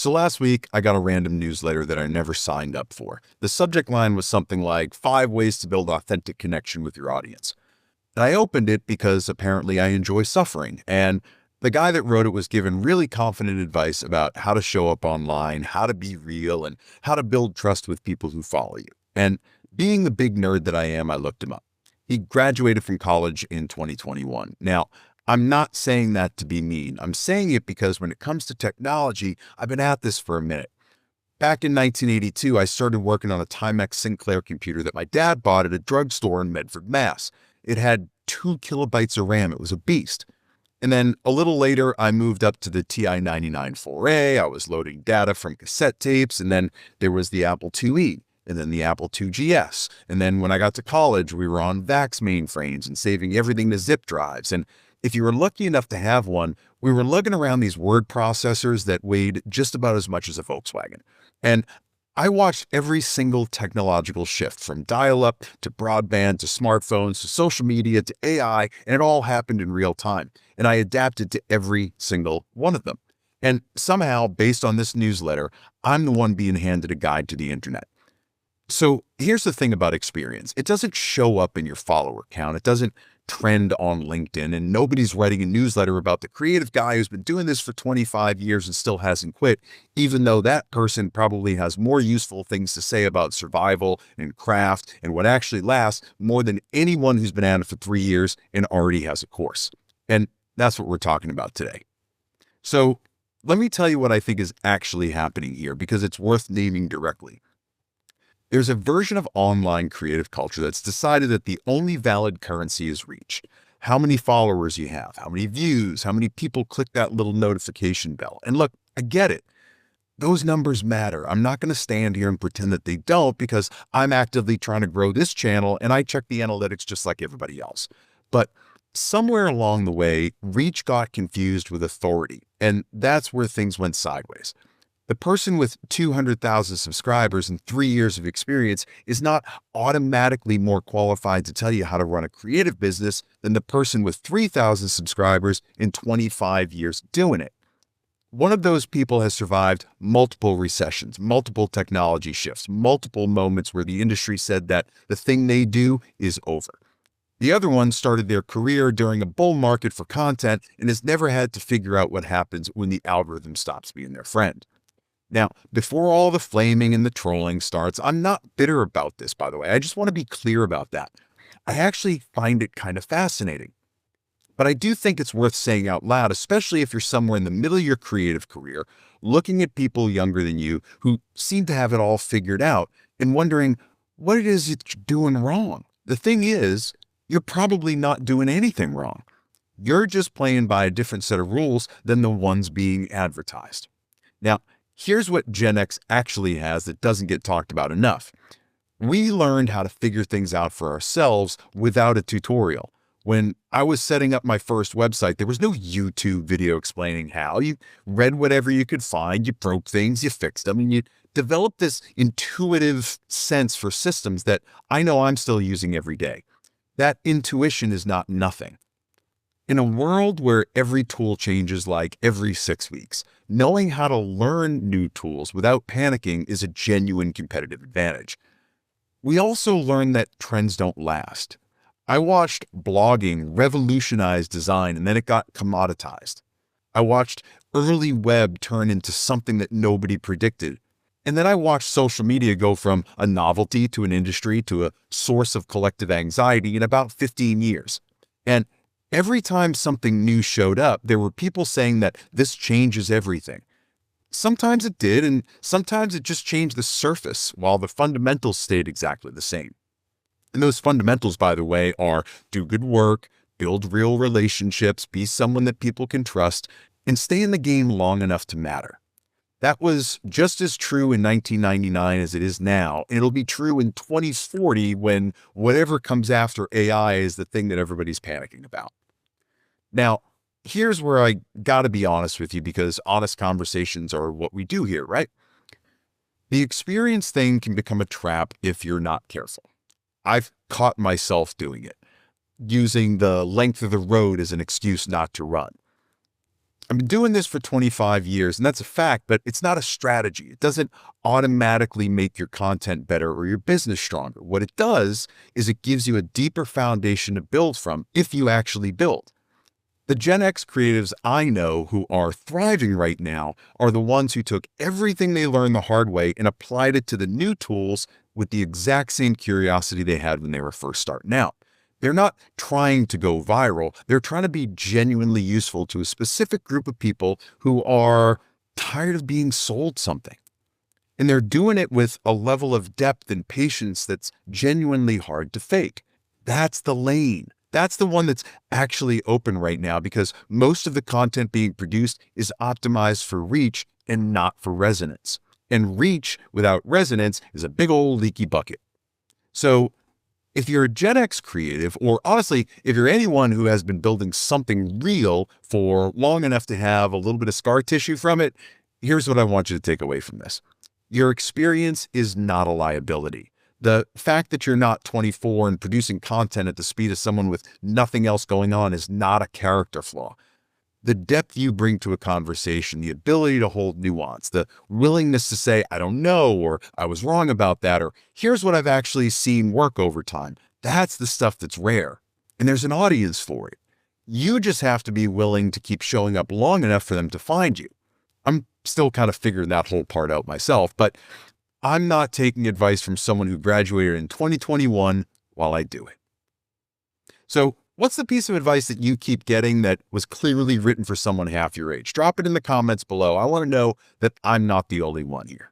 So last week, I got a random newsletter that I never signed up for. The subject line was something like 5 ways to build authentic connection with your audience. And I opened it because apparently I enjoy suffering. And the guy that wrote it was given really confident advice about how to show up online, how to be real, and how to build trust with people who follow you. And being the big nerd that I am, I looked him up. He graduated from college in 2021. Now, I'm not saying that to be mean. I'm saying it because when it comes to technology, I've been at this for a minute. Back in 1982, I started working on a Timex Sinclair computer that my dad bought at a drugstore in Medford, Mass. It had 2 kilobytes of RAM. It was a beast. And then a little later, I moved up to the TI-99 4A. I was loading data from cassette tapes. And then there was the Apple IIe. And then the Apple IIgs. And then when I got to college, we were on VAX mainframes and saving everything to zip drives. And if you were lucky enough to have one, we were lugging around these word processors that weighed just about as much as a Volkswagen. And I watched every single technological shift from dial-up to broadband to smartphones to social media to AI, and it all happened in real time. And I adapted to every single one of them. And somehow, based on this newsletter, I'm the one being handed a guide to the internet. So here's the thing about experience. It doesn't show up in your follower count. It doesn't trend on LinkedIn, and nobody's writing a newsletter about the creative guy who's been doing this for 25 years and still hasn't quit, even though that person probably has more useful things to say about survival and craft and what actually lasts more than anyone who's been at it for 3 years and already has a course. And that's what we're talking about today. So let me tell you what I think is actually happening here, because it's worth naming directly. There's a version of online creative culture that's decided that the only valid currency is reach. How many followers you have, how many views, how many people click that little notification bell. And look, I get it. Those numbers matter. I'm not going to stand here and pretend that they don't, because I'm actively trying to grow this channel and I check the analytics just like everybody else. But somewhere along the way, reach got confused with authority, and that's where things went sideways. The person with 200,000 subscribers and 3 years of experience is not automatically more qualified to tell you how to run a creative business than the person with 3,000 subscribers and 25 years doing it. One of those people has survived multiple recessions, multiple technology shifts, multiple moments where the industry said that the thing they do is over. The other one started their career during a bull market for content and has never had to figure out what happens when the algorithm stops being their friend. Now, before all the flaming and the trolling starts, I'm not bitter about this, by the way. I just want to be clear about that. I actually find it kind of fascinating. But I do think it's worth saying out loud, especially if you're somewhere in the middle of your creative career, looking at people younger than you who seem to have it all figured out and wondering what it is that you're doing wrong. The thing is, you're probably not doing anything wrong. You're just playing by a different set of rules than the ones being advertised. Now, here's what GenX actually has that doesn't get talked about enough. We learned how to figure things out for ourselves without a tutorial. When I was setting up my first website, there was no YouTube video explaining how. You read whatever you could find, you broke things, you fixed them, and you developed this intuitive sense for systems that I know I'm still using every day. That intuition is not nothing. In a world where every tool changes like every 6 weeks, knowing how to learn new tools without panicking is a genuine competitive advantage. We also learned that trends don't last. I watched blogging revolutionize design and then it got commoditized. I watched early web turn into something that nobody predicted. And then I watched social media go from a novelty to an industry to a source of collective anxiety in about 15 years. And every time something new showed up, there were people saying that this changes everything. Sometimes it did, and sometimes it just changed the surface while the fundamentals stayed exactly the same. And those fundamentals, by the way, are do good work, build real relationships, be someone that people can trust, and stay in the game long enough to matter. That was just as true in 1999 as it is now. It'll be true in 2040 when whatever comes after AI is the thing that everybody's panicking about. Now, here's where I gotta be honest with you, because honest conversations are what we do here, right? The experience thing can become a trap if you're not careful. I've caught myself doing it, using the length of the road as an excuse not to run. I've been doing this for 25 years, and that's a fact, but it's not a strategy. It doesn't automatically make your content better or your business stronger. What it does is it gives you a deeper foundation to build from if you actually build. The Gen X creatives I know who are thriving right now are the ones who took everything they learned the hard way and applied it to the new tools with the exact same curiosity they had when they were first starting out. They're not trying to go viral. They're trying to be genuinely useful to a specific group of people who are tired of being sold something. And they're doing it with a level of depth and patience that's genuinely hard to fake. That's the lane. That's the one that's actually open right now because most of the content being produced is optimized for reach and not for resonance. And reach without resonance is a big old leaky bucket. So if you're a Gen X creative, or honestly, if you're anyone who has been building something real for long enough to have a little bit of scar tissue from it, here's what I want you to take away from this. Your experience is not a liability. The fact that you're not 24 and producing content at the speed of someone with nothing else going on is not a character flaw. The depth you bring to a conversation, the ability to hold nuance, the willingness to say, I don't know, or I was wrong about that, or here's what I've actually seen work over time. That's the stuff that's rare. And there's an audience for it. You just have to be willing to keep showing up long enough for them to find you. I'm still kind of figuring that whole part out myself, but I'm not taking advice from someone who graduated in 2021 while I do it. So what's the piece of advice that you keep getting that was clearly written for someone half your age? Drop it in the comments below. I want to know that I'm not the only one here.